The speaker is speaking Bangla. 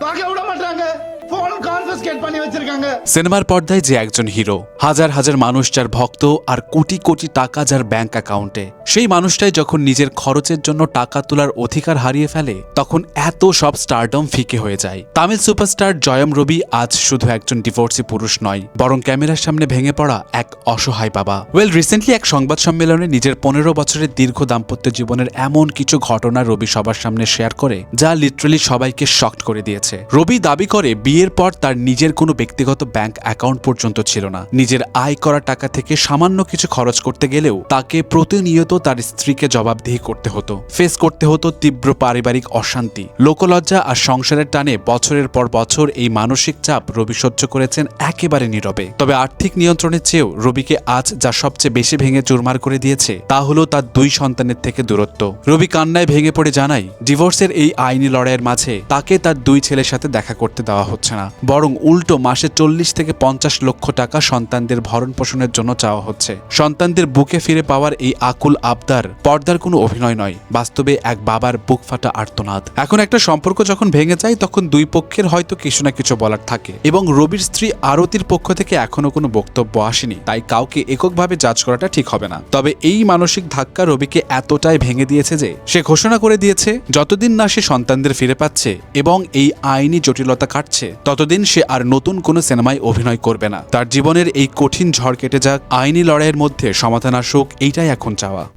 தாக்க விட மாட்டாங்க ফোন কনফিসকেট பண்ணி வச்சிருக்காங்க সিনেমার পর্দায় যে একজন হিরো, হাজার হাজার মানুষ যার ভক্ত আর কোটি কোটি টাকা যার ব্যাংক অ্যাকাউন্টে, সেই মানুষটাই যখন নিজের খরচের জন্য টাকা তোলার অধিকার হারিয়ে ফেলে তখন এত সব স্টারডম ফিকে হয়ে যায়। তামিল সুপারস্টার জয়ম রবি আজ শুধু একজন ডিভোর্সি পুরুষ নয়, বরং ক্যামেরার সামনে ভেঙে পড়া এক অসহায় বাবা। রিসেন্টলি এক সংবাদ সম্মেলনে নিজের 15 বছরের দীর্ঘ দাম্পত্য জীবনের এমন কিছু ঘটনা রবি সবার সামনে শেয়ার করে যা লিটারালি সবাইকে শকড করে দিয়েছে। রবি দাবি করে বিয়ের পর তার নিজের কোনো ব্যক্তিগত ব্যাংক অ্যাকাউন্ট পর্যন্ত ছিল না। নিজের আয় করা টাকা থেকে সামান্য কিছু খরচ করতে গেলেও তাকে প্রতিনিয়ত তার স্ত্রীকে জবাবদিহি করতে হতো, ফেস করতে হতো তীব্র পারিবারিক অশান্তি, লোকলজ্জা আর সংসারের টানে বছরের পর বছর এই মানসিক চাপ রবি সহ্য করেছেন একেবারে নীরবে। তবে আর্থিক নিয়ন্ত্রণের চেয়েও রবিকে আজ যা সবচেয়ে বেশি ভেঙে চুরমার করে দিয়েছে তা হলো তার 2 সন্তানের থেকে দূরত্ব। রবি কান্নায় ভেঙে পড়ে জানায়, ডিভোর্সের এই আইনি লড়াইয়ের মাঝে তাকে তার 2 ছেলের সাথে দেখা করতে দেওয়া হচ্ছে না, বরং উল্টো মাসে 40 থেকে 50 লক্ষ টাকা সন্তানদের ভরণ পোষণের জন্য চাওয়া হচ্ছে। সন্তানদের বুকে ফিরে পাওয়ার এই আকুল আবদার পর্দার কোনো অভিনয় নয়, বাস্তবে এক বাবার বুক ফাটা আর্তনাদ। এখন একটা সম্পর্ক যখন ভেঙে যায় তখন 2 পক্ষের হয়তো কিছু না কিছু বলার থাকে, এবং রবির স্ত্রী আরতির পক্ষ থেকে এখনো কোনো বক্তব্য আসেনি, তাই কাউকে এককভাবে জাজ করাটা ঠিক হবে না। তবে এই মানসিক ধাক্কা রবিকে এতটাই ভেঙে দিয়েছে যে সে ঘোষণা করে দিয়েছে যতদিন না সে সন্তানদের ফিরে পাচ্ছে এবং এই আইনি জটিলতা কাটছে ততদিন সে আর নতুন কোনো সিনেমায় অভিনয় করবে না। তার জীবনের এই কঠিন ঝড় কেটে যাক, আইনি লড়াইয়ের মধ্যে সমাধান আসুক, এইটাই এখন চাওয়া।